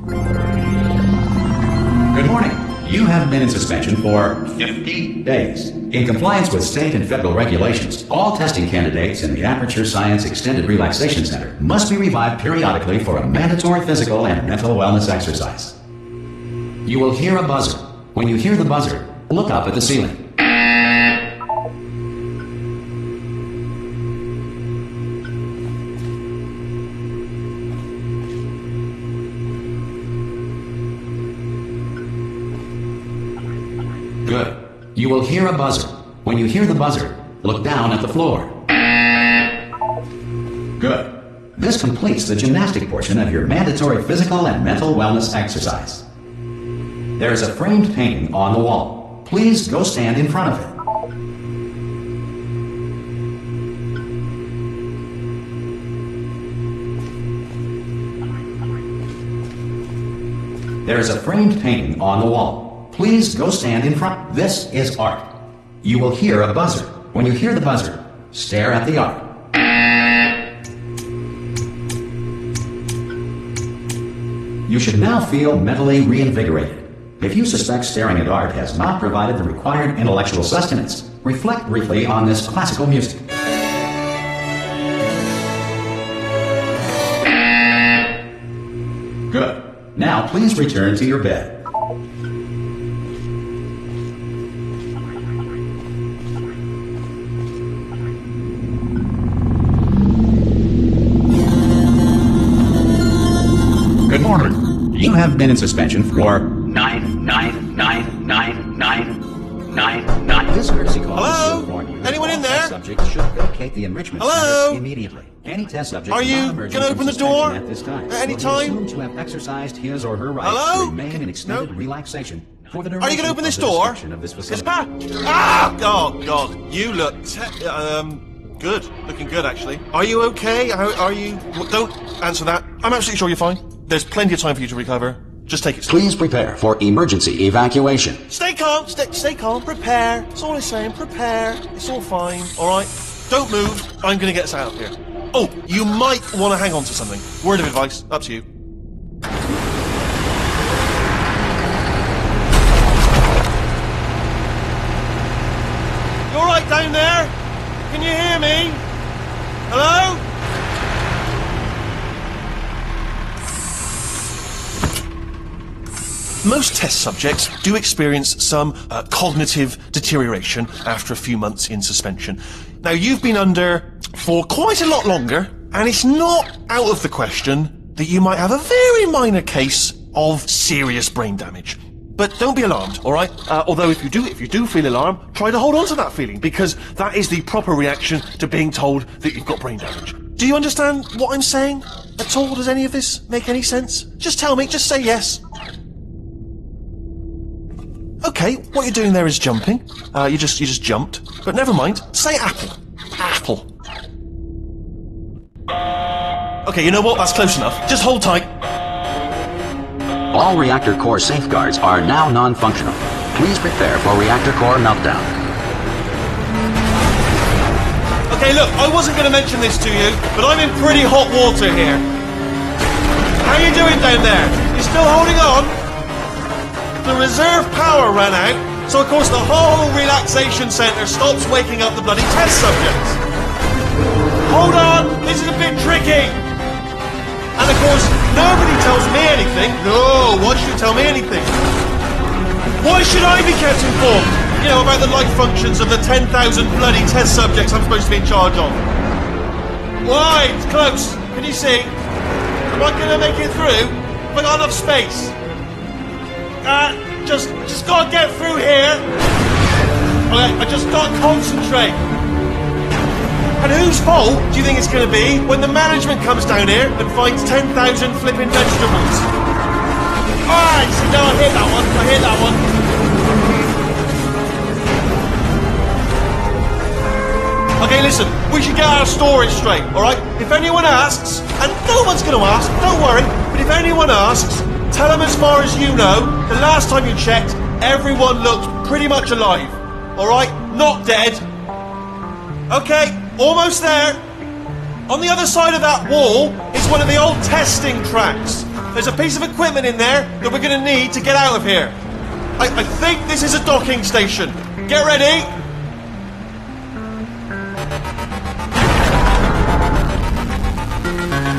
Good morning. You have been in suspension for 50 days. In compliance with state and federal regulations, all testing candidates in the Aperture Science Extended Relaxation Center must be revived periodically for a mandatory physical and mental wellness exercise. You will hear a buzzer. When you hear the buzzer, look up at the ceiling. Good. You will hear a buzzer. When you hear the buzzer, look down at the floor. Good. This completes the gymnastic portion of your mandatory physical and mental wellness exercise. There is a framed painting on the wall. Please go stand in front of it. There is a framed painting on the wall. Please go stand in front. This is art. You will hear a buzzer. When you hear the buzzer, stare at the art. You should now feel mentally reinvigorated. If you suspect staring at art has not provided the required intellectual sustenance, reflect briefly on this classical music. Good. Now please return to your bed. Good morning. You have been in suspension for 9 999. This courtesy call Hello? is to inform you that Anyone all in there? test subjects should vacate the enrichment Hello? center immediately. Any test subject Are you non-emergent gonna from open the suspension door at this time at any will be time? assumed to have exercised his or her rights Hello? to remain in extended No? relaxation for the Are you duration going to open this of the door? description of this It's facility. oh God, you look good. Looking good, actually. Are you okay? Are you? Don't answer that. I'm absolutely sure you're fine. There's plenty of time for you to recover. Just take it slow. Please prepare for emergency evacuation. Stay calm. Stay calm. Prepare. That's all I'm saying. Prepare. It's all fine. All right. Don't move. I'm going to get us out of here. Oh, you might want to hang on to something. Word of advice. Up to you. You all right down there? Can you hear me? Hello? Most test subjects do experience some cognitive deterioration after a few months in suspension. Now, you've been under for quite a lot longer, and it's not out of the question that you might have a very minor case of serious brain damage. But don't be alarmed, all right? Although if you do feel alarmed, try to hold on to that feeling, because that is the proper reaction to being told that you've got brain damage. Do you understand what I'm saying at all? Does any of this make any sense? Just tell me, just say yes. Okay, what you're doing there is jumping. You just jumped. But never mind. Say apple. Apple. Okay, you know what? That's close enough. Just hold tight. All reactor core safeguards are now non-functional. Please prepare for reactor core meltdown. Okay, look, I wasn't going to mention this to you, but I'm in pretty hot water here. How you doing down there? You still holding on? The reserve power ran out, so of course the whole relaxation centre stops waking up the bloody test subjects. Hold on, this is a bit tricky. And of course, nobody tells me anything. No, why should you tell me anything? Why should I be kept informed? You know, about the life functions of the 10,000 bloody test subjects I'm supposed to be in charge of. Why? It's close. Can you see? Am I going to make it through? Have I got enough space? Just gotta get through here. Okay, I just gotta concentrate. And whose fault do you think it's gonna be when the management comes down here and finds 10,000 flipping vegetables? Alright, so now I hit that one. I hit that one. Okay, listen, we should get our story straight, alright? If anyone asks, and no one's gonna ask, don't worry, but if anyone asks, tell them as far as you know, the last time you checked, everyone looked pretty much alive. Alright? Not dead. Okay, almost there. On the other side of that wall is one of the old testing tracks. There's a piece of equipment in there that we're going to need to get out of here. I think this is a docking station. Get ready.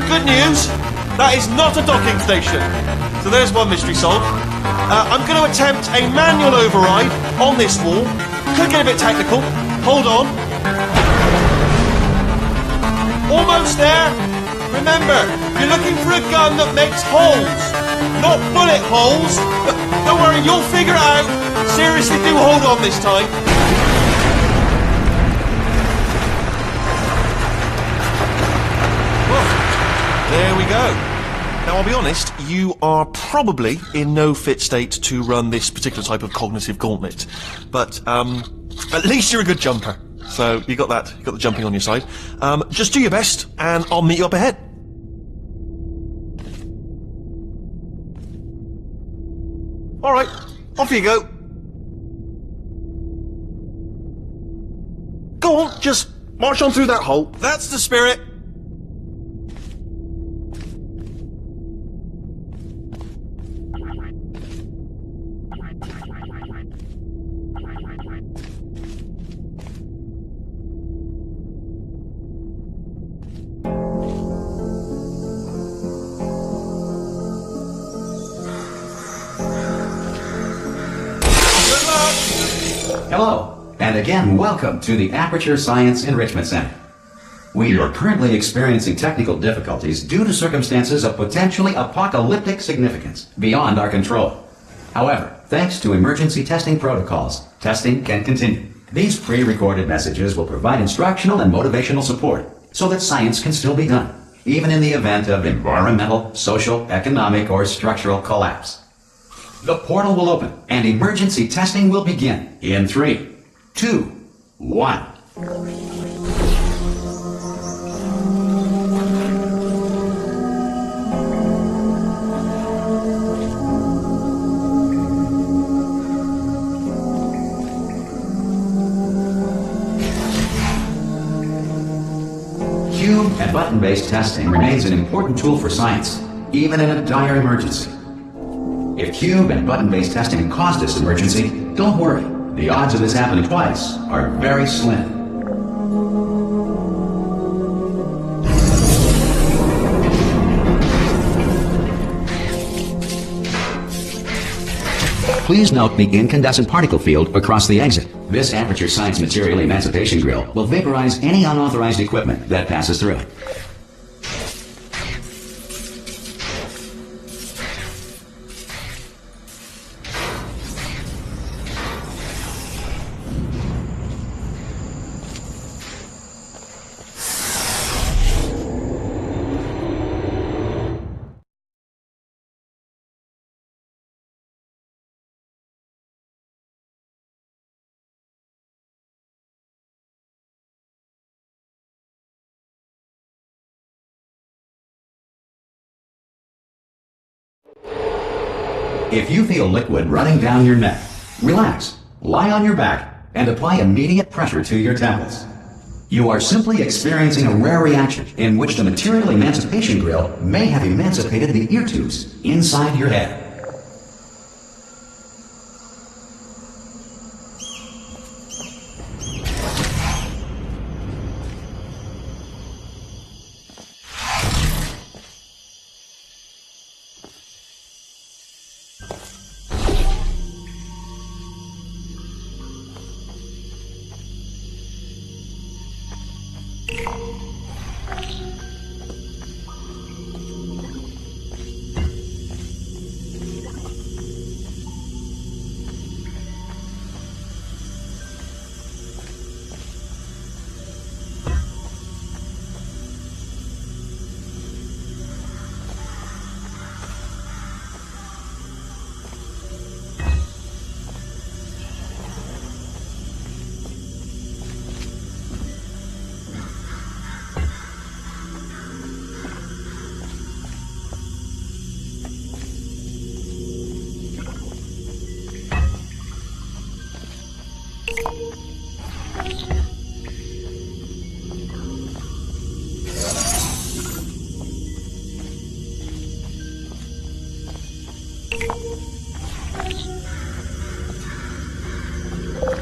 Good news, that is not a docking station. So there's one mystery solved. I'm going to attempt a manual override on this wall. Could get a bit technical. Hold on. Almost there. Remember, you're looking for a gun that makes holes, not bullet holes. But don't worry, you'll figure it out. Seriously, do hold on this time. Well, there we go. Now, I'll be honest, you are probably in no fit state to run this particular type of cognitive gauntlet. But, at least you're a good jumper. So, you got that, you got the jumping on your side. Just do your best, and I'll meet you up ahead. Alright, off you go. Go on, just march on through that hole. That's the spirit. Hello, and again, welcome to the Aperture Science Enrichment Center. We are currently experiencing technical difficulties due to circumstances of potentially apocalyptic significance beyond our control. However, thanks to emergency testing protocols, Testing can continue. These pre-recorded messages will provide instructional and motivational support so that science can still be done, even in the event of environmental, social, economic, or structural collapse. The portal will open and emergency testing will begin in 3, 2, 1. Cube and button-based testing remains an important tool for science, even in a dire emergency. If cube and button-based testing caused this emergency, don't worry. The odds of this happening twice are very slim. Please note the incandescent particle field across the exit. This Aperture Science Material Emancipation Grill will vaporize any unauthorized equipment that passes through it. If you feel liquid running down your neck, relax, lie on your back, and apply immediate pressure to your temples. You are simply experiencing a rare reaction in which the Material Emancipation Grill may have emancipated the ear tubes inside your head.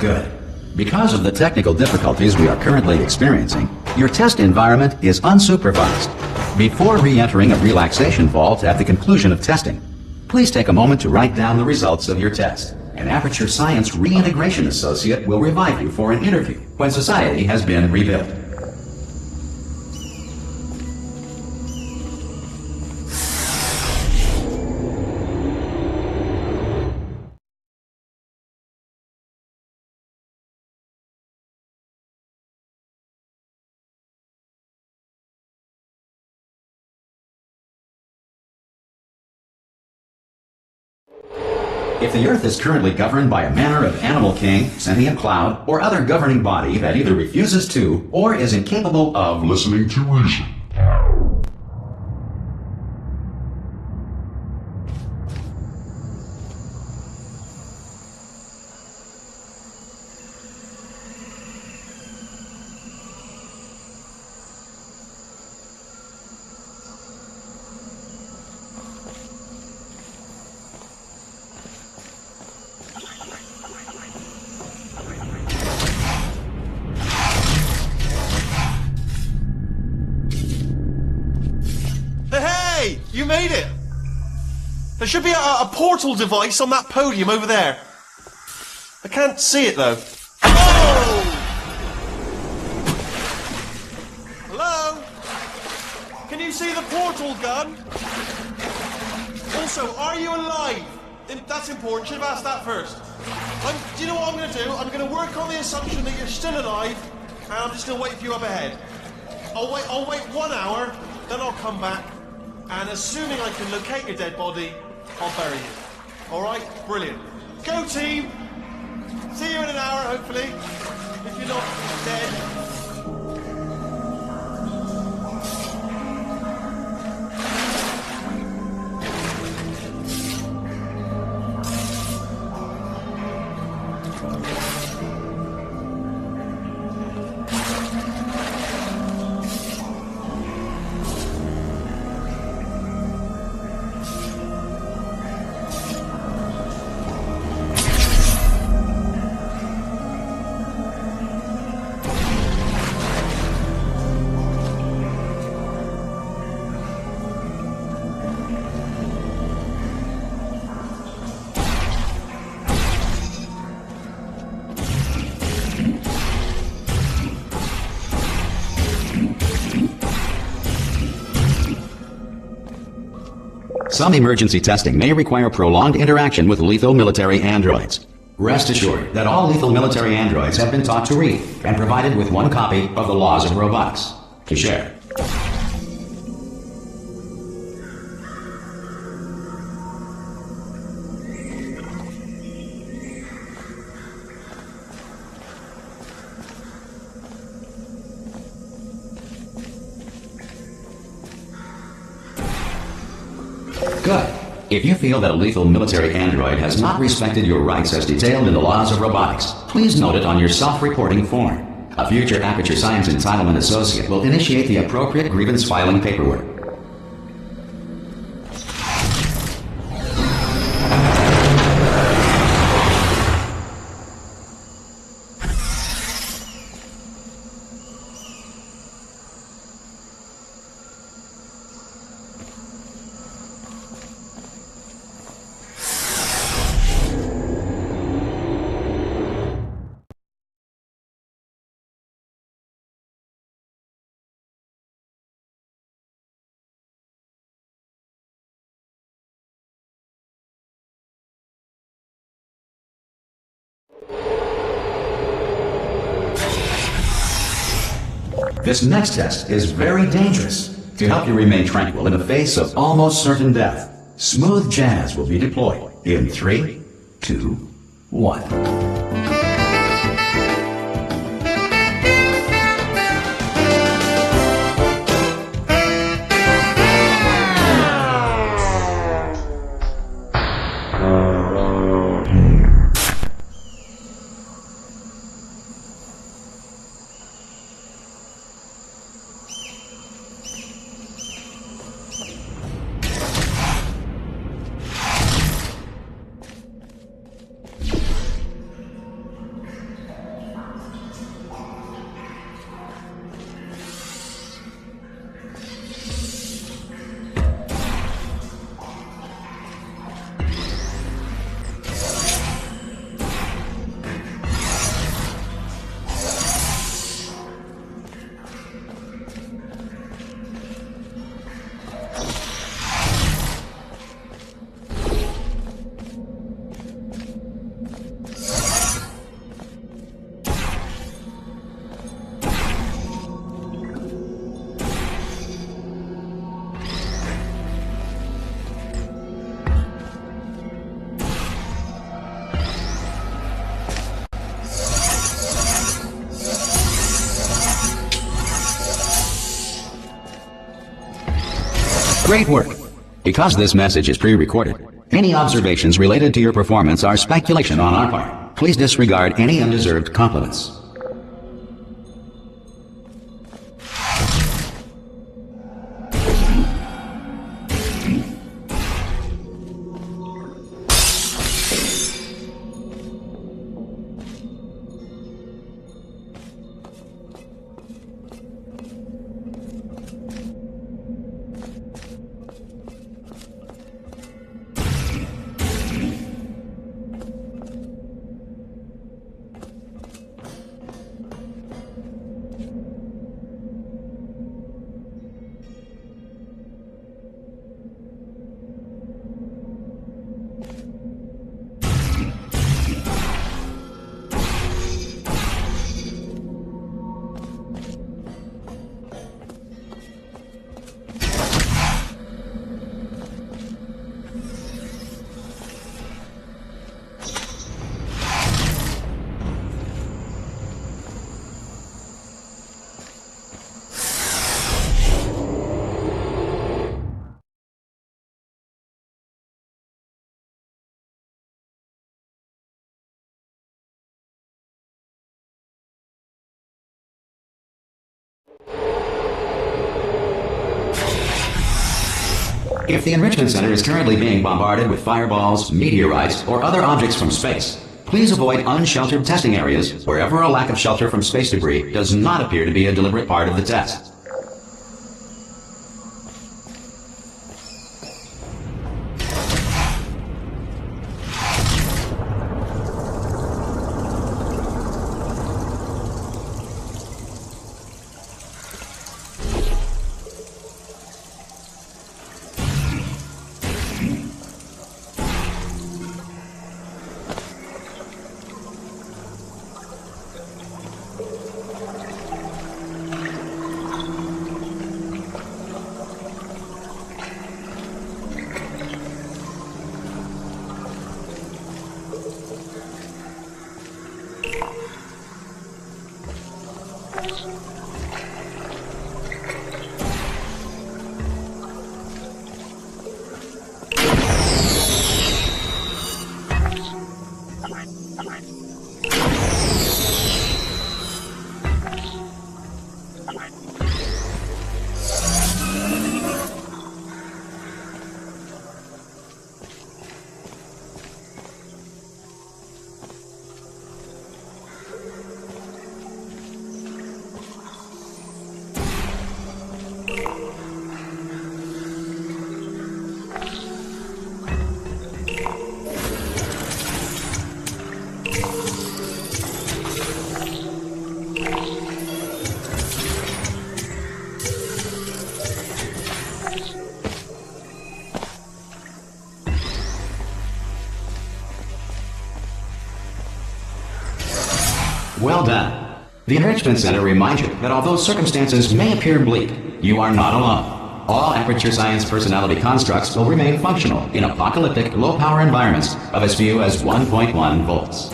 Good. Because of the technical difficulties we are currently experiencing, your test environment is unsupervised. Before re-entering a relaxation vault at the conclusion of testing, please take a moment to write down the results of your test. An Aperture Science Reintegration Associate will revive you for an interview when society has been rebuilt. If the Earth is currently governed by a manner of animal king, sentient cloud, or other governing body that either refuses to or is incapable of listening to reason, Hey, you made it! There should be a portal device on that podium over there. I can't see it though. Oh! Hello? Can you see the portal gun? Also, are you alive? That's important. Should have asked that first. Do you know what I'm going to do? I'm going to work on the assumption that you're still alive, and I'm just going to wait for you up ahead. I'll wait 1 hour, then I'll come back, and assuming I can locate your dead body, I'll bury you. All right? Brilliant. Go team! See you in an hour, hopefully. If you're not dead. Some emergency testing may require prolonged interaction with lethal military androids. Rest assured that all lethal military androids have been taught to read and provided with one copy of the Laws of Robotics to share. Good. If you feel that a lethal military android has not respected your rights as detailed in the Laws of Robotics, please note it on your self-reporting form. A future Aperture Science Entitlement Associate will initiate the appropriate grievance filing paperwork. This next test is very dangerous. To help you remain tranquil in the face of almost certain death, smooth jazz will be deployed in 3, 2, 1. Great work! Because this message is pre-recorded, any observations related to your performance are speculation on our part. Please disregard any undeserved compliments. If the Enrichment Center is currently being bombarded with fireballs, meteorites, or other objects from space, please avoid unsheltered testing areas wherever a lack of shelter from space debris does not appear to be a deliberate part of the test. Well done. The Enrichment Center reminds you that although circumstances may appear bleak, you are not alone. All Aperture Science personality constructs will remain functional in apocalyptic, low-power environments of as few as 1.1 volts.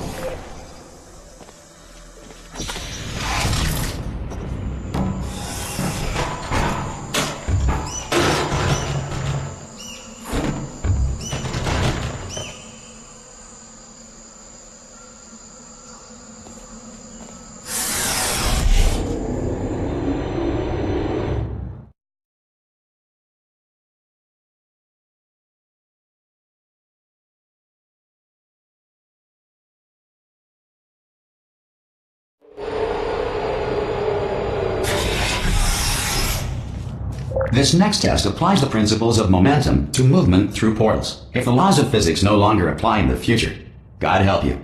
This next test applies the principles of momentum to movement through portals. If the laws of physics no longer apply in the future, God help you.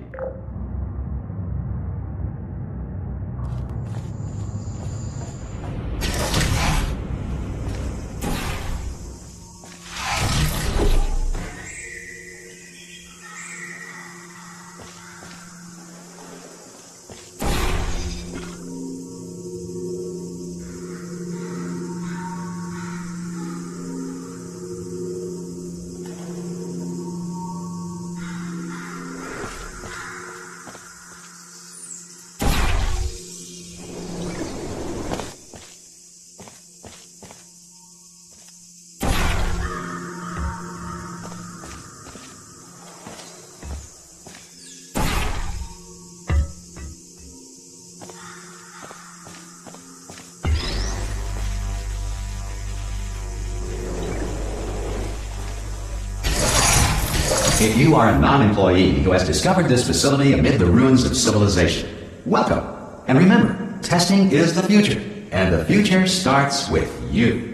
If you are a non-employee who has discovered this facility amid the ruins of civilization, welcome. And remember, testing is the future, and the future starts with you.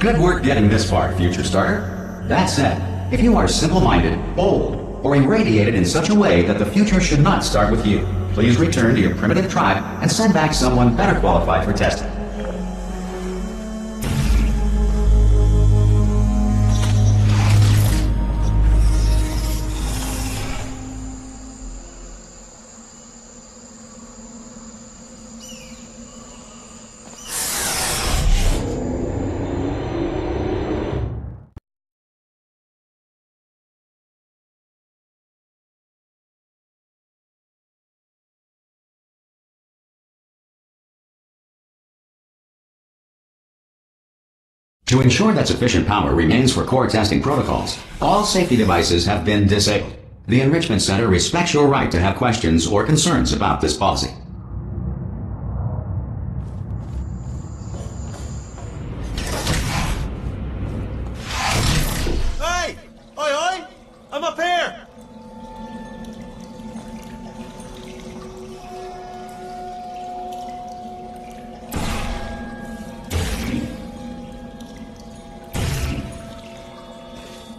Good work getting this far, future starter. That said, if you are simple-minded, bold, or irradiated in such a way that the future should not start with you, please return to your primitive tribe and send back someone better qualified for testing. To ensure that sufficient power remains for core testing protocols, all safety devices have been disabled. The Enrichment Center respects your right to have questions or concerns about this policy. Hey! Oi, oi! I'm up here!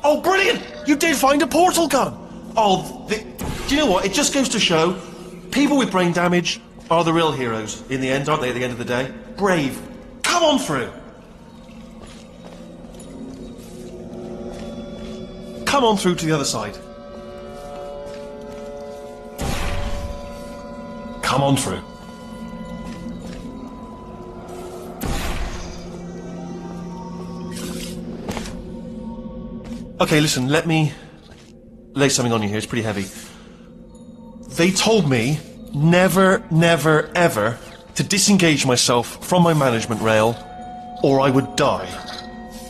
Oh, brilliant! You did find a portal gun! Oh, do you know what? It just goes to show, people with brain damage are the real heroes in the end, aren't they, at the end of the day? Brave. Come on through! Come on through to the other side. Come on through. Okay, listen, let me lay something on you here. It's pretty heavy. They told me never, never, ever to disengage myself from my management rail or I would die.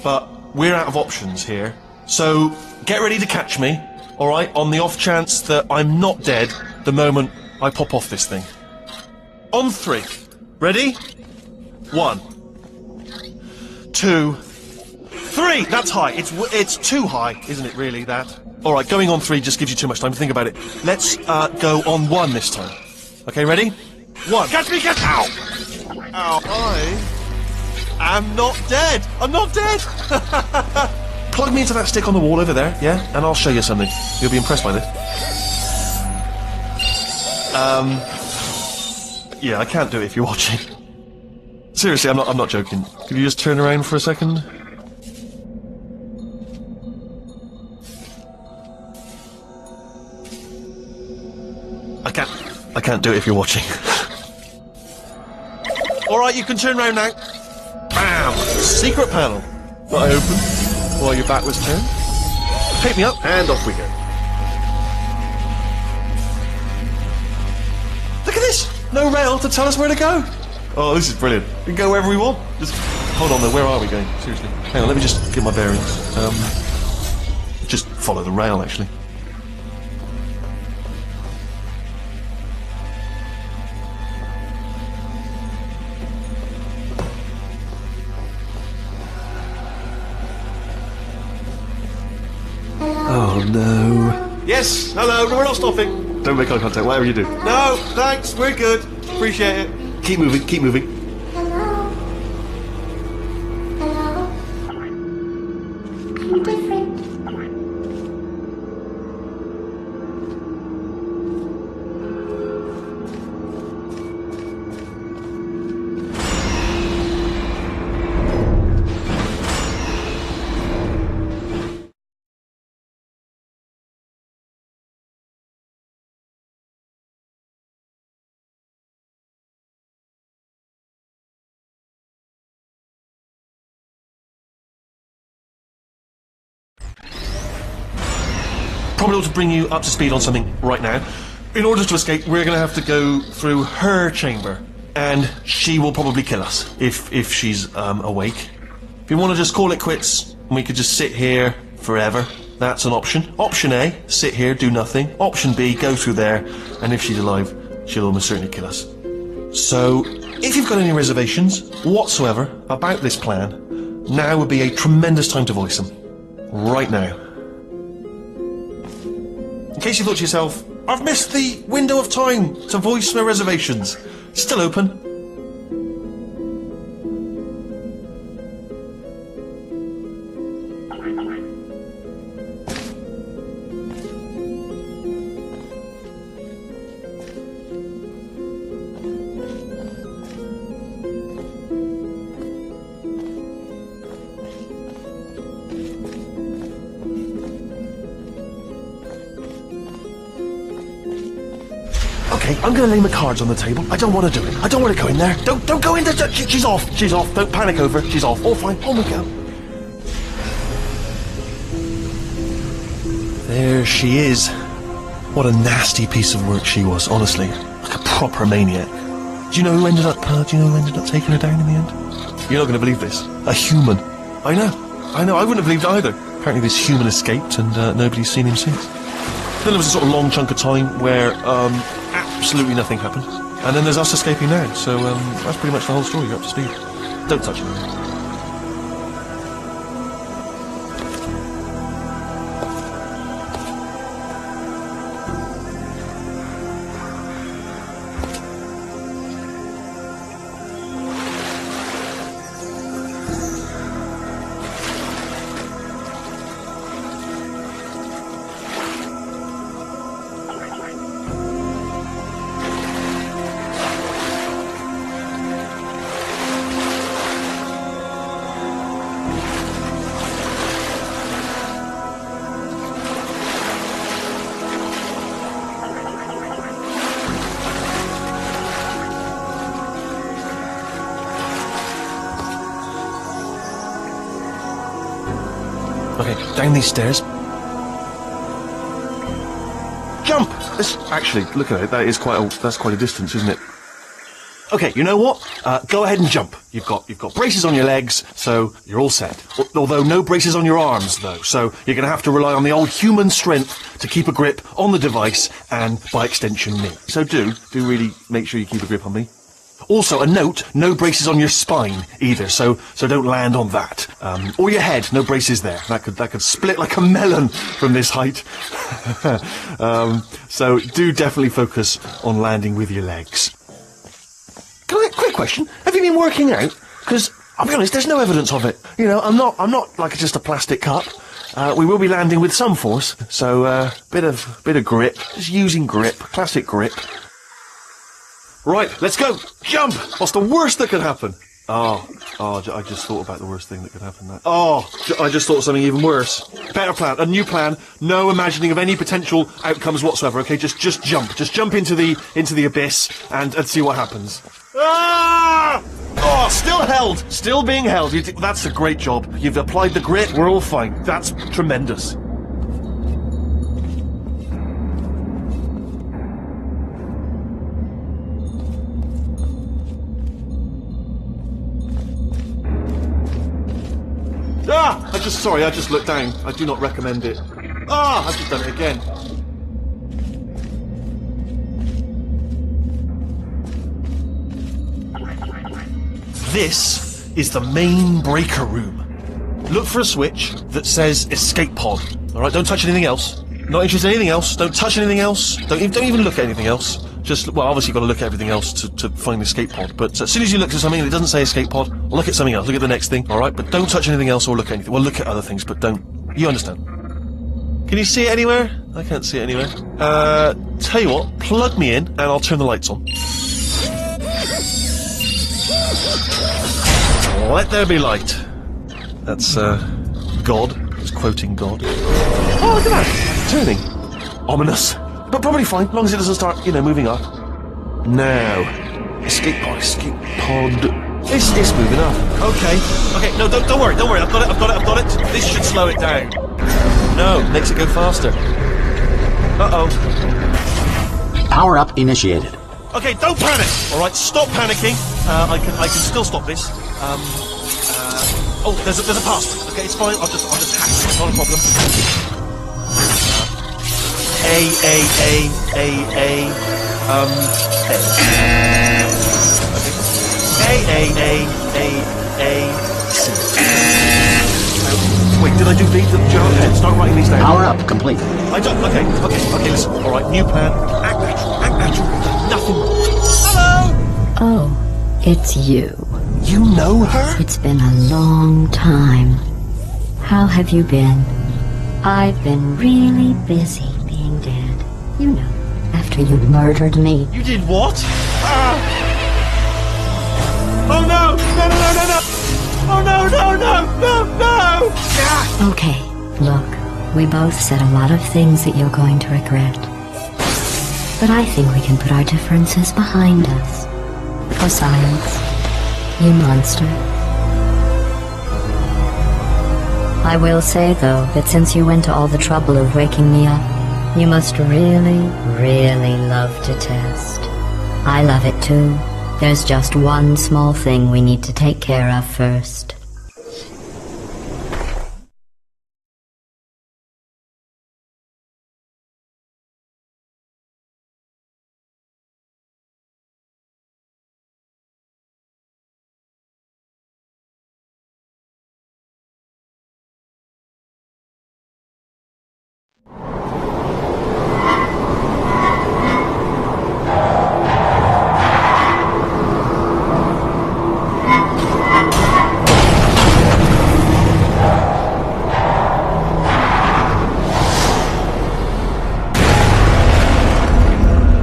But we're out of options here. So get ready to catch me, alright, on the off chance that I'm not dead the moment I pop off this thing. On 3. Ready? 1, 2, 3! That's high. It's too high, isn't it, really, that? Alright, going on 3 just gives you too much time to think about it. Let's go on 1 this time. Okay, ready? 1. Catch me, catch! Ow! Ow, I am not dead! I'm not dead! Plug me into that stick on the wall over there, yeah? And I'll show you something. You'll be impressed by this. Yeah, I can't do it if you're watching. Seriously, I'm not joking. Could you just turn around for a second? I can't do it if you're watching. Alright, you can turn around now. Bam! Secret panel. That I open while your back was turned. Pick me up, and off we go. Look at this! No rail to tell us where to go. Oh, this is brilliant. We can go wherever we want. Just hold on though, where are we going? Seriously. Hang on, let me just get my bearings. Just follow the rail, actually. Oh no. Yes, hello, no, we're not stopping. Don't make eye contact, whatever you do. No, thanks, we're good. Appreciate it. Keep moving, keep moving. Hello? Hello? I'm different. Probably ought to bring you up to speed on something right now. In order to escape, we're going to have to go through her chamber. And she will probably kill us, if she's awake. If you want to just call it quits, and we could just sit here forever, that's an option. Option A, sit here, do nothing. Option B, go through there, and if she's alive, she'll almost certainly kill us. So, if you've got any reservations whatsoever about this plan, now would be a tremendous time to voice them. Right now. In case you thought to yourself, I've missed the window of time to voice my reservations. Still open. Okay, I'm gonna lay my cards on the table. I don't want to do it. I don't want to go in there. Don't go in there. She's off. She's off. Don't panic over. She's off. All fine. On we go. There she is. What a nasty piece of work she was, honestly. Like a proper maniac. Do you know who ended up taking her down in the end? You're not going to believe this. A human. I know. I wouldn't have believed either. Apparently this human escaped and nobody's seen him since. Then there was a sort of long chunk of time where absolutely nothing happened. And then there's us escaping now. So that's pretty much the whole story. You're up to speed. Don't touch it. Okay, down these stairs. Jump! Actually, look at it. That's quite a distance, isn't it? Okay, you know what? Go ahead and jump. You've got braces on your legs, so you're all set. Although no braces on your arms, though. So you're going to have to rely on the old human strength to keep a grip on the device and, by extension, me. So do really make sure you keep a grip on me. Also, a note, no braces on your spine either, so don't land on that. Or your head, no braces there. That could split like a melon from this height. So do definitely focus on landing with your legs. Quick question, have you been working out? Because, I'll be honest, there's no evidence of it. You know, I'm not like just a plastic cup. We will be landing with some force, so bit of grip, just using grip, classic grip. Right, let's go! Jump! What's the worst that could happen? I just thought about the worst thing that could happen. I just thought of something even worse. Better plan, a new plan, no imagining of any potential outcomes whatsoever, okay? Just jump. Just jump into the abyss and see what happens. Ah! Oh, still held! Still being held. That's a great job. You've applied the grit, we're all fine. That's tremendous. I just looked down. I do not recommend it. I've just done it again. This is the main breaker room. Look for a switch that says escape pod. Alright, don't touch anything else. Not interested in anything else. Don't touch anything else. Don't even look at anything else. Obviously you've got to look at everything else to find the escape pod, but as soon as you look at something and it doesn't say escape pod, look at something else, look at the next thing, alright? But don't touch anything else or look at anything. Well, look at other things, but don't. You understand? Can you see it anywhere? I can't see it anywhere. Tell you what, plug me in and I'll turn the lights on. Let there be light. That's, God. He's quoting God. Oh, look at that! Turning. Ominous. But probably fine, as long as it doesn't start, moving up. Now, escape pod. It's moving up. Okay, no, don't worry, I've got it. This should slow it down. No, makes it go faster. Uh-oh. Power up initiated. Okay, don't panic! Alright, stop panicking. I can still stop this. There's a pass. Okay, it's fine, I'll just hack it, it's not a problem. A. C. Wait, did I do B? Start writing these down. Power up complete. Okay, listen. Alright, new plan. Act natural. Nothing. Hello! Oh, it's you. You know her? It's been a long time. How have you been? I've been really busy being dead. You know, after you murdered me. You did what? Oh no! No! Oh no! Okay, look, we both said a lot of things that you're going to regret. But I think we can put our differences behind us. For science, you monster. I will say, though, that since you went to all the trouble of waking me up, you must really, really love to test. I love it too. There's just one small thing we need to take care of first.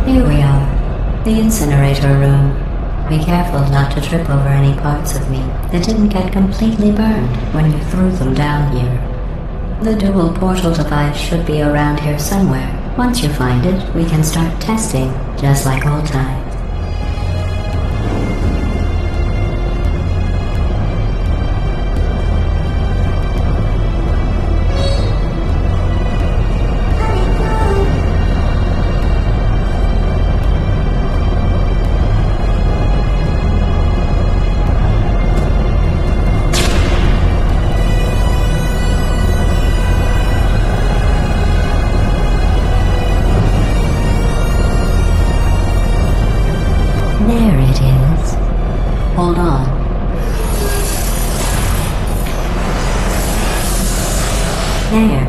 Here we are, the incinerator room. Be careful not to trip over any parts of me that didn't get completely burned when you threw them down here. The dual portal device should be around here somewhere. Once you find it, we can start testing, just like old times. There it is. Hold on. There.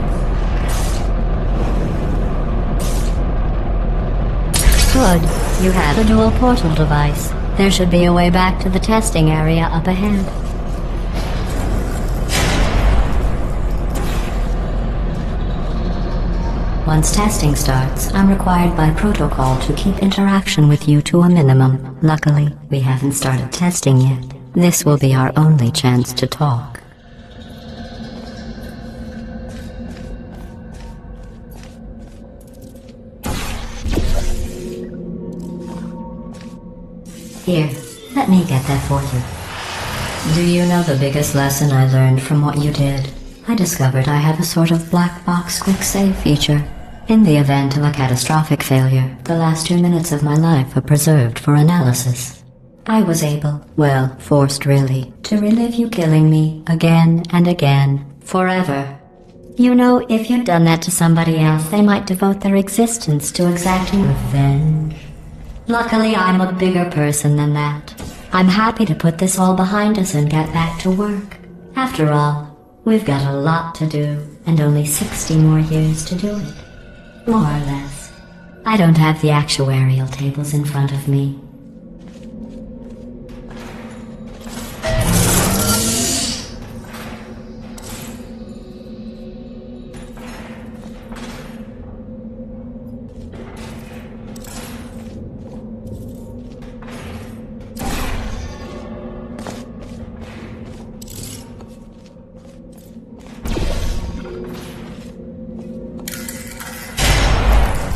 Good. You have a dual portal device. There should be a way back to the testing area up ahead. Once testing starts, I'm required by protocol to keep interaction with you to a minimum. Luckily, we haven't started testing yet. This will be our only chance to talk. Here, let me get that for you. Do you know the biggest lesson I learned from what you did? I discovered I have a sort of black box quick save feature. In the event of a catastrophic failure, the last 2 minutes of my life are preserved for analysis. I was able, well, forced really, to relive you killing me again and again, forever. You know, if you'd done that to somebody else, they might devote their existence to exacting revenge. Luckily, I'm a bigger person than that. I'm happy to put this all behind us and get back to work. After all, we've got a lot to do, and only 60 more years to do it. More or less. I don't have the actuarial tables in front of me.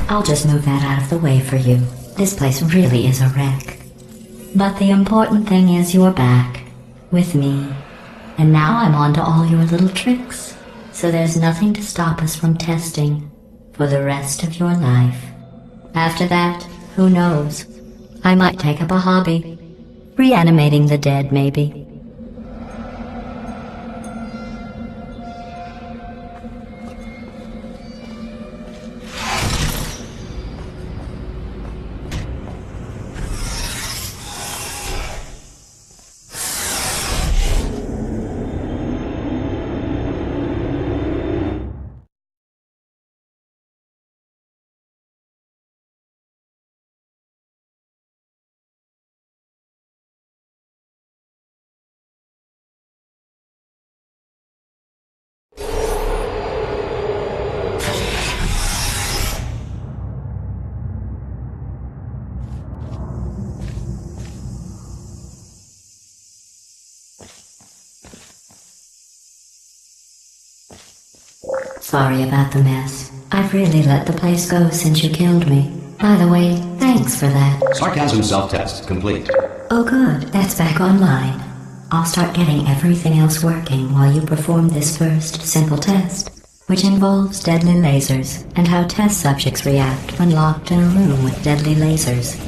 I'll just move that out of the way for you. This place really is a wreck. But the important thing is you're back. With me. And now I'm on to all your little tricks. So there's nothing to stop us from testing. For the rest of your life. After that, who knows? I might take up a hobby. Reanimating the dead, maybe. Sorry about the mess. I've really let the place go since you killed me. By the way, thanks for that. Sarcasm self-test complete. Oh good, that's back online. I'll start getting everything else working while you perform this first simple test, which involves deadly lasers and how test subjects react when locked in a room with deadly lasers.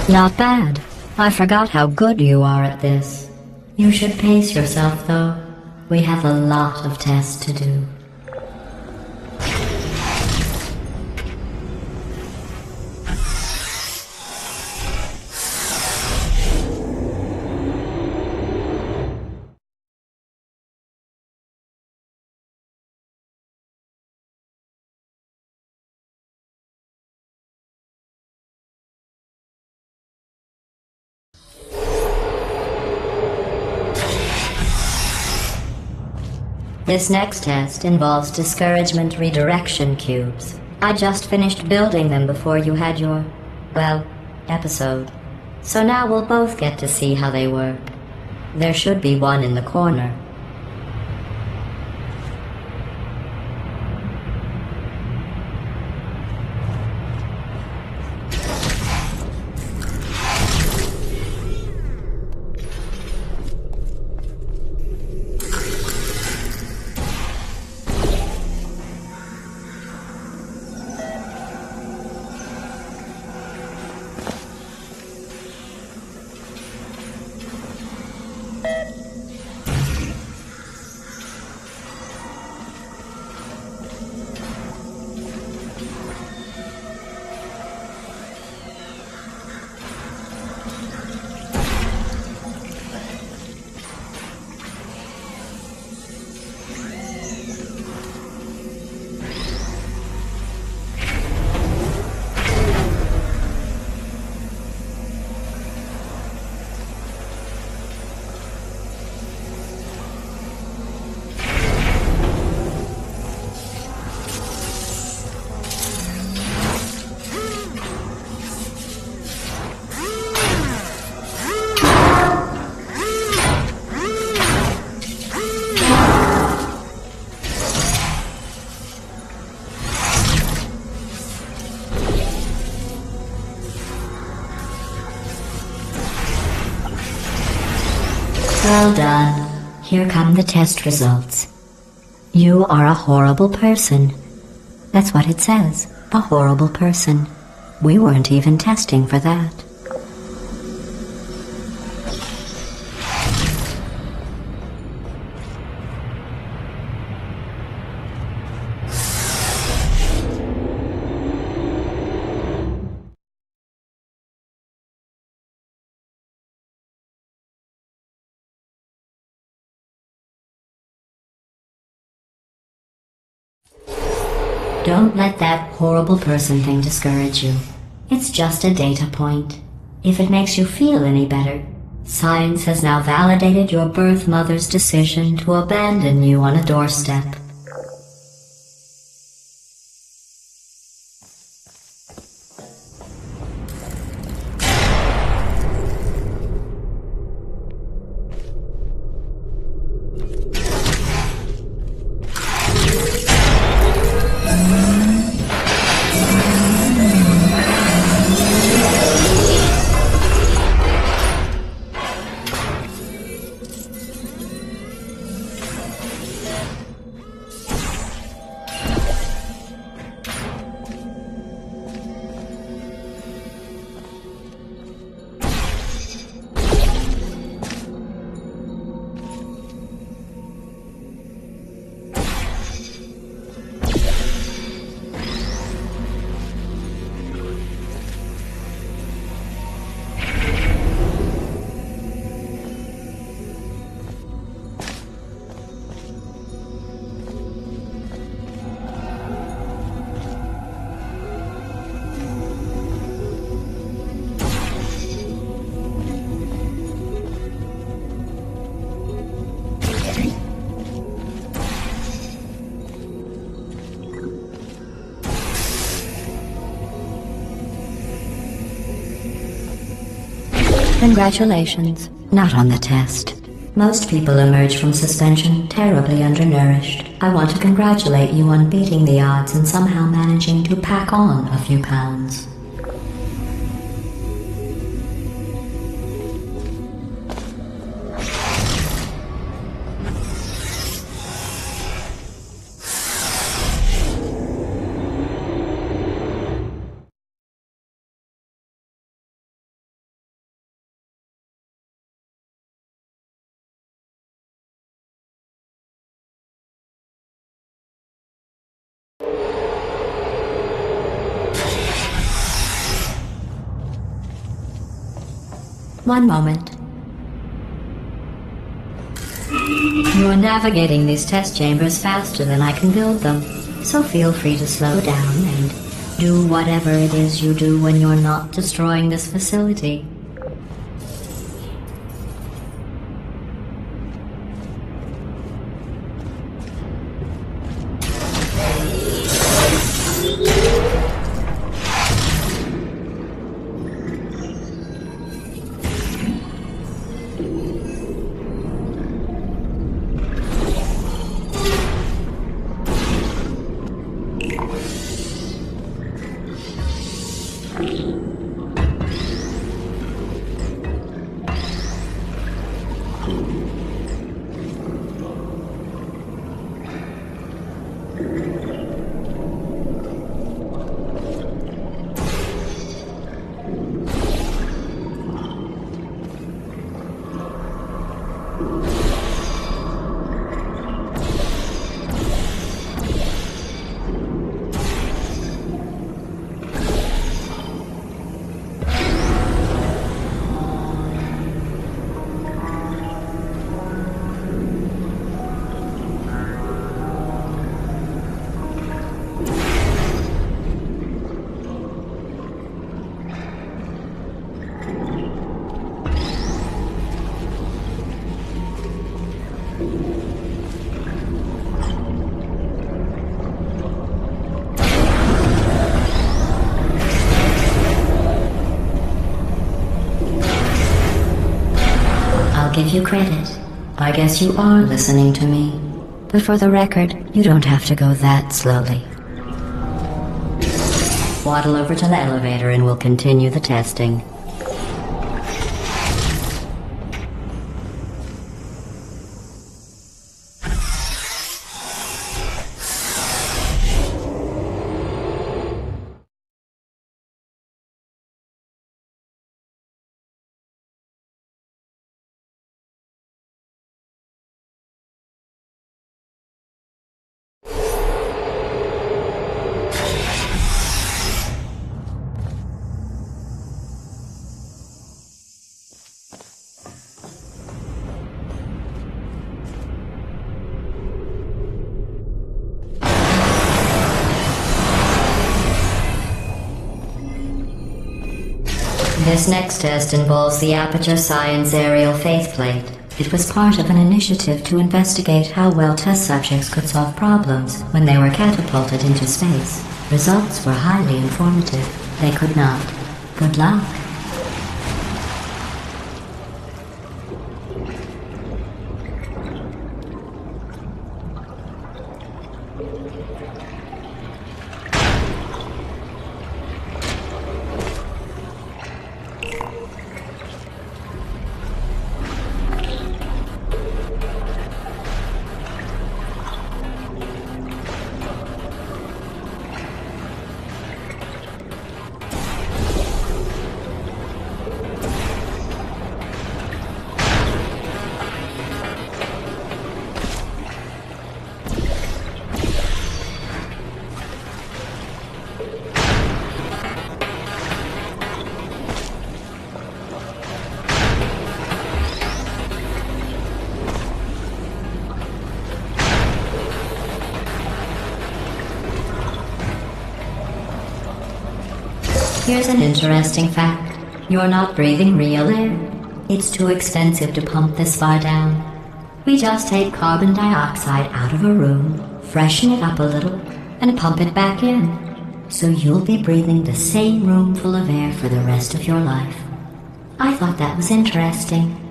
Not bad. I forgot how good you are at this. You should pace yourself, though. We have a lot of tests to do. This next test involves discouragement redirection cubes. I just finished building them before you had your, well, episode. So now we'll both get to see how they work. There should be one in the corner. Well done. Here come the test results. You are a horrible person. That's what it says. A horrible person. We weren't even testing for that. Don't let that horrible person thing discourage you. It's just a data point. If it makes you feel any better, science has now validated your birth mother's decision to abandon you on a doorstep. Congratulations. Not on the test. Most people emerge from suspension terribly undernourished. I want to congratulate you on beating the odds and somehow managing to pack on a few pounds. One moment. You are navigating these test chambers faster than I can build them, so feel free to slow down and do whatever it is you do when you're not destroying this facility. Give you credit. I guess you are listening to me. But for the record, you don't have to go that slowly. Waddle over to the elevator and we'll continue the testing. This next test involves the Aperture Science Aerial Faceplate. It was part of an initiative to investigate how well test subjects could solve problems when they were catapulted into space. Results were highly informative. They could not. Good luck. Here's an interesting fact. You're not breathing real air. It's too expensive to pump this far down. We just take carbon dioxide out of a room, freshen it up a little, and pump it back in. So you'll be breathing the same room full of air for the rest of your life. I thought that was interesting.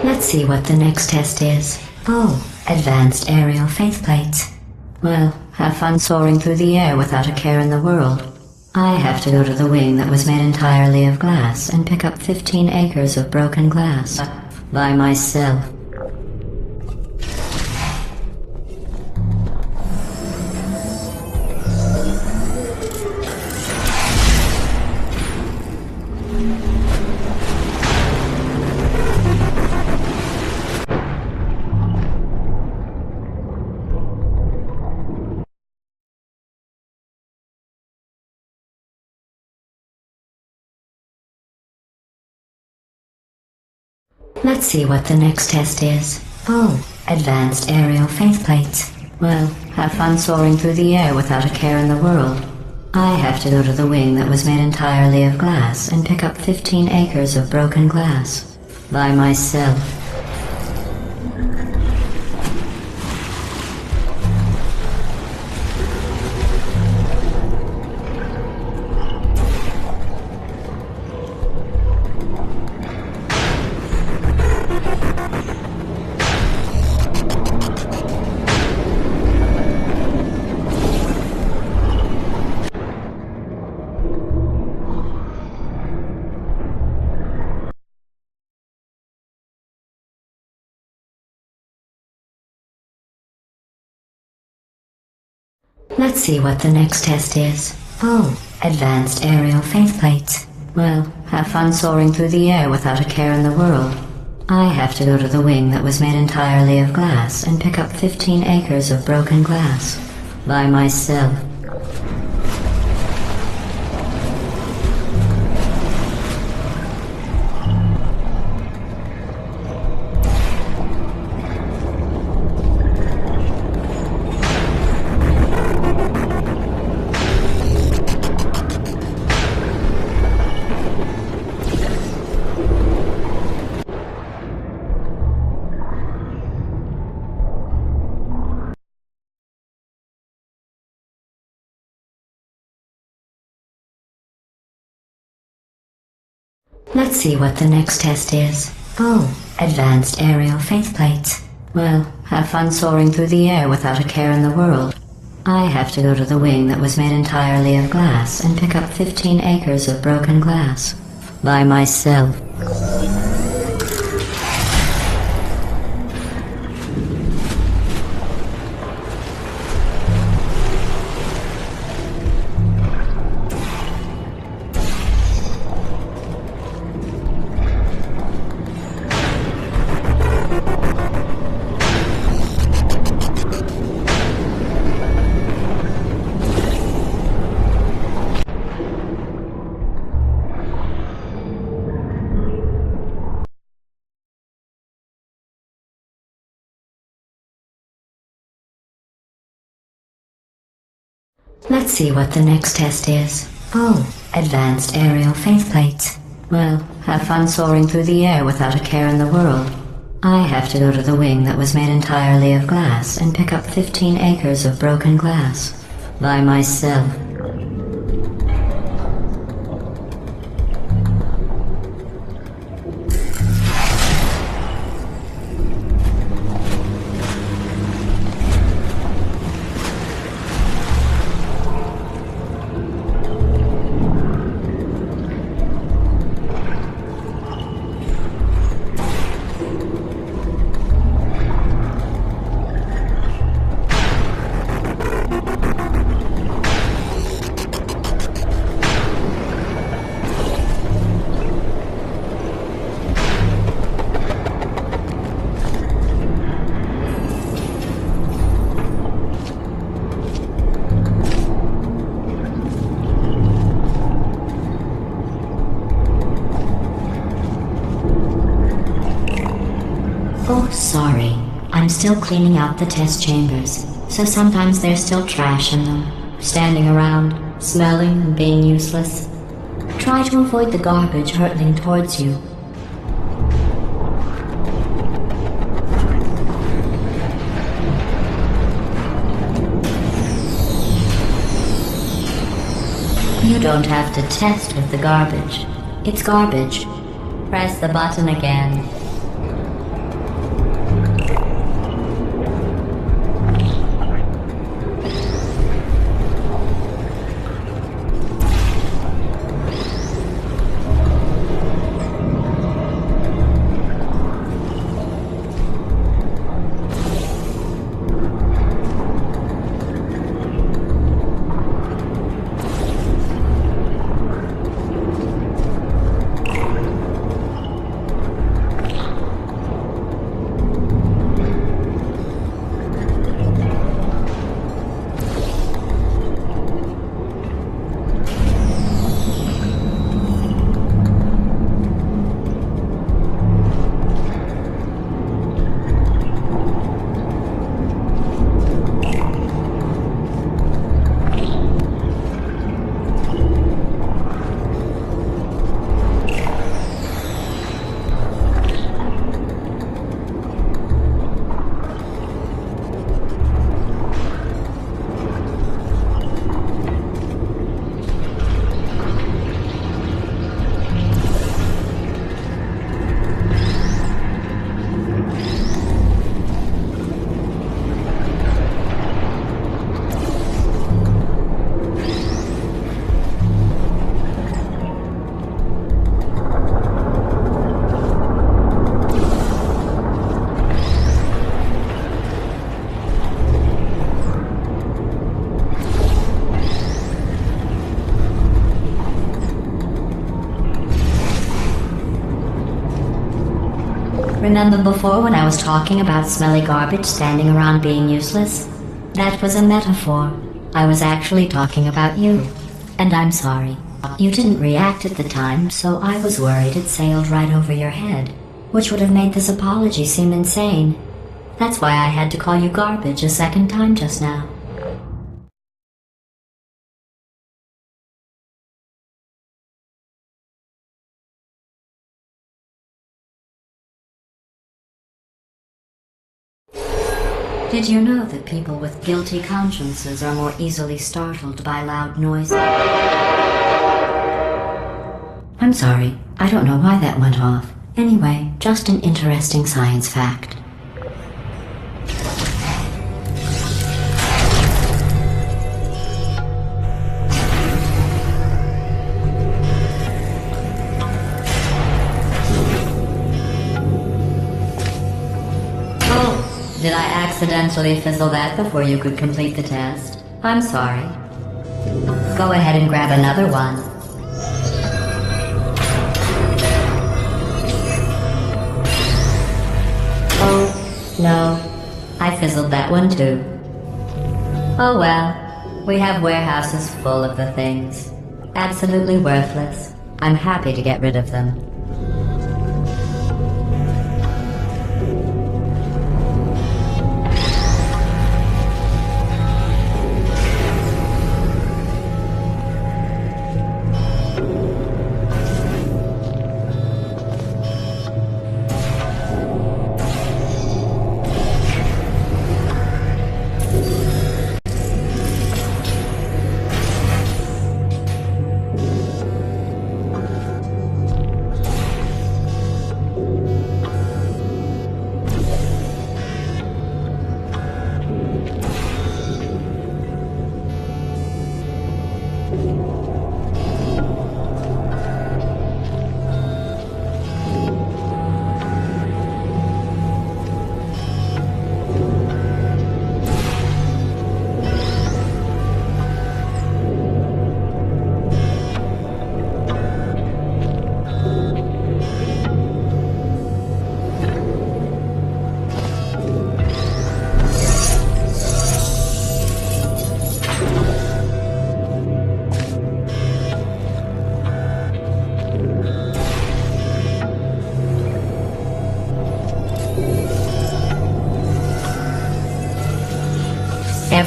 Let's see what the next test is. Oh, advanced aerial faith plates. Well, have fun soaring through the air without a care in the world. I have to go to the wing that was made entirely of glass and pick up 15 acres of broken glass. By myself. Let's see what the next test is. Oh, advanced aerial faith plates. Well, have fun soaring through the air without a care in the world. I have to go to the wing that was made entirely of glass and pick up 15 acres of broken glass. By myself. Let's see what the next test is. Oh, advanced aerial faith plates. Well, have fun soaring through the air without a care in the world. I have to go to the wing that was made entirely of glass and pick up 15 acres of broken glass. By myself. Let's see what the next test is. Oh, advanced aerial faith plates. Well, have fun soaring through the air without a care in the world. I have to go to the wing that was made entirely of glass and pick up 15 acres of broken glass. By myself. Let's see what the next test is. Oh, advanced aerial faith plates. Well, have fun soaring through the air without a care in the world. I have to go to the wing that was made entirely of glass and pick up 15 acres of broken glass. By myself. Oh, sorry. I'm still cleaning out the test chambers, so sometimes there's still trash in them, standing around, smelling and being useless. Try to avoid the garbage hurtling towards you. You don't have to test with the garbage. It's garbage. Press the button again. Remember before when I was talking about smelly garbage standing around being useless? That was a metaphor. I was actually talking about you. And I'm sorry. You didn't react at the time, so I was worried it sailed right over your head, which would have made this apology seem insane. That's why I had to call you garbage a second time just now. Did you know that people with guilty consciences are more easily startled by loud noises? I'm sorry, I don't know why that went off. Anyway, just an interesting science fact. Did I accidentally fizzle that before you could complete the test? I'm sorry. Go ahead and grab another one. Oh, no. I fizzled that one too. Oh well. We have warehouses full of the things. Absolutely worthless. I'm happy to get rid of them.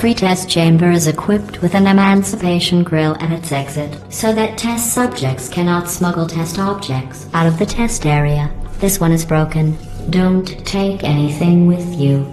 Every test chamber is equipped with an emancipation grill at its exit, so that test subjects cannot smuggle test objects out of the test area. This one is broken. Don't take anything with you.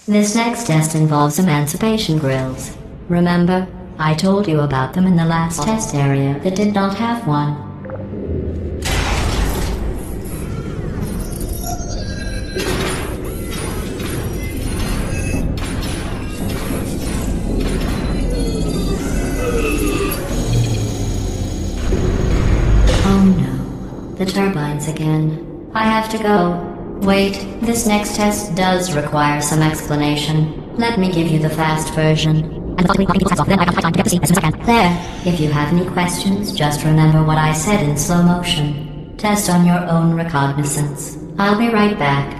This next test involves emancipation grills. Remember, I told you about them in the last test area that did not have one. Oh no, the turbines again. I have to go. Wait, this next test does require some explanation. Let me give you the fast version. There, if you have any questions, just remember what I said in slow motion. Test on your own recognizance. I'll be right back.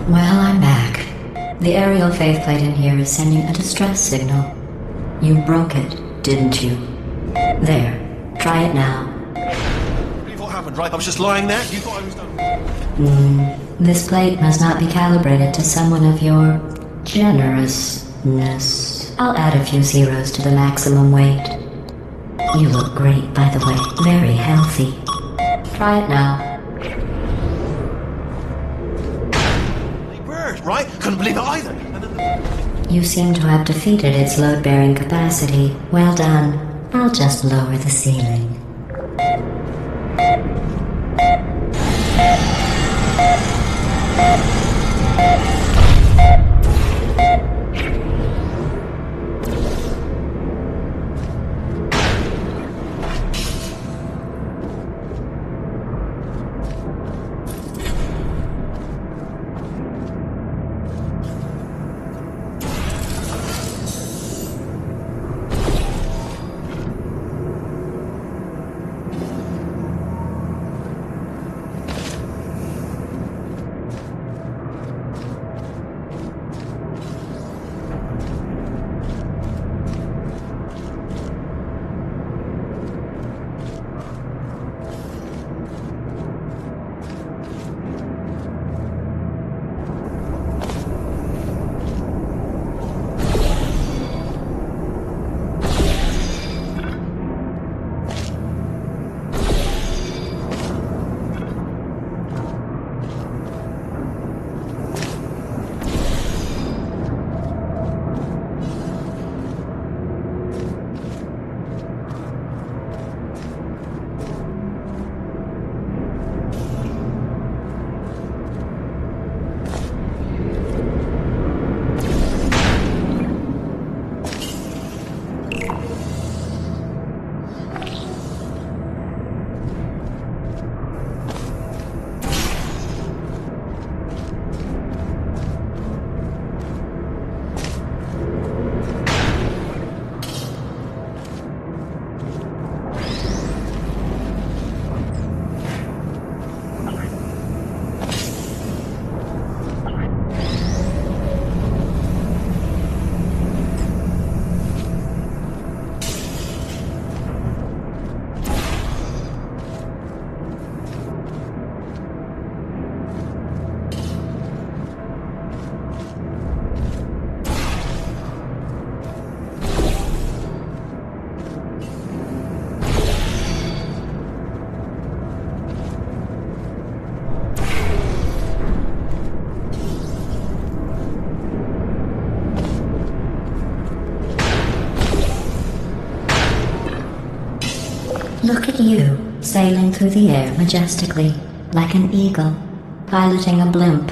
Well, I'm back. The aerial faceplate in here is sending a distress signal. You broke it, didn't you? There. Try it now. What happened, right? I was just lying there. You thought I was done. This plate must not be calibrated to someone of your generousness. I'll add a few zeros to the maximum weight. You look great, by the way. Very healthy. Try it now. Right? Couldn't believe it either. You seem to have defeated its load-bearing capacity. Well done. I'll just lower the ceiling. sailing through the air majestically, like an eagle, piloting a blimp.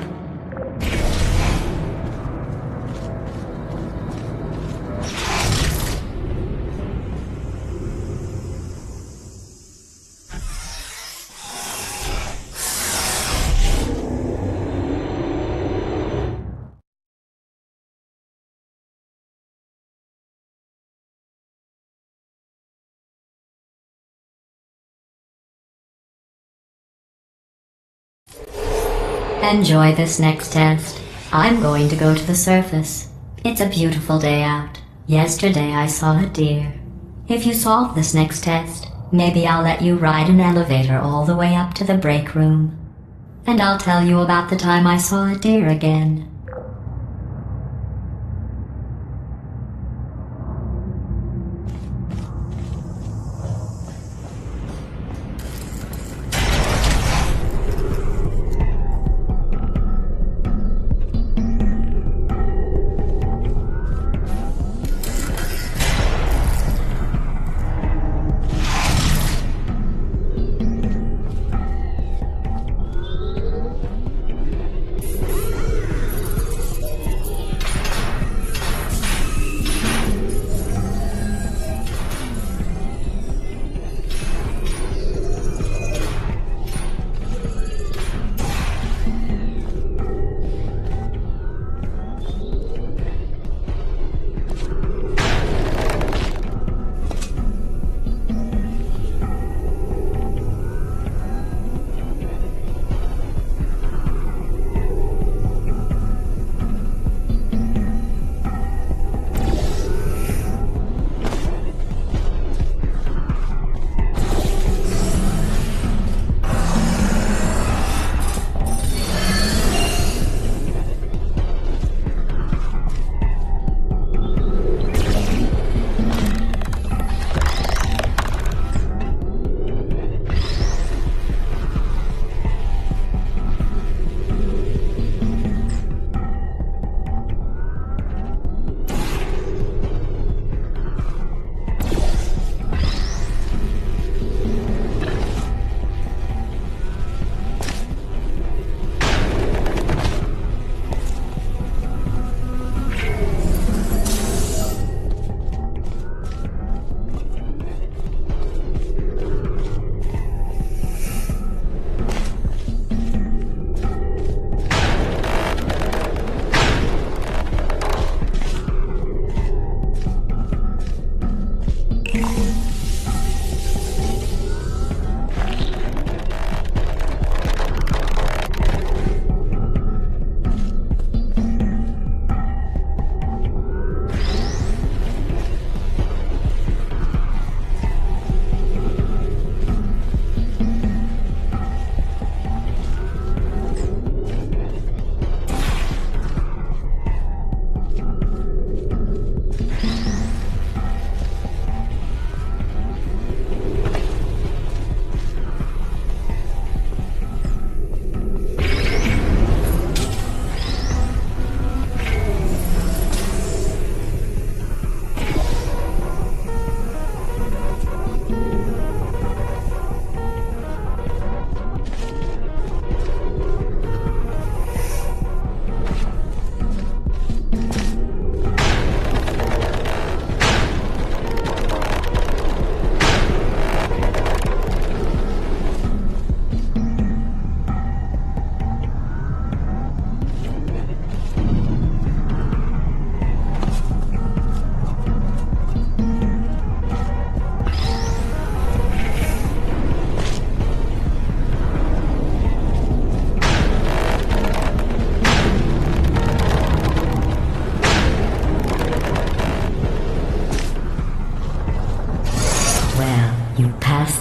Enjoy this next test. I'm going to go to the surface. It's a beautiful day out. Yesterday I saw a deer. If you solve this next test, maybe I'll let you ride an elevator all the way up to the break room. And I'll tell you about the time I saw a deer again.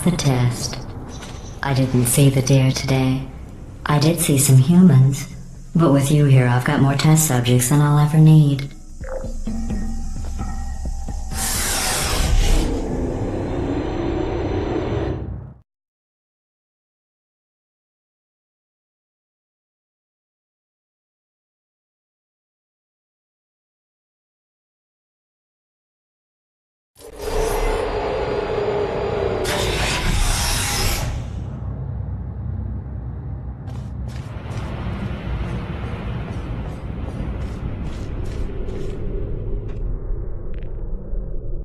The test. I didn't see the deer today. I did see some humans, but with you here I've got more test subjects than I'll ever need.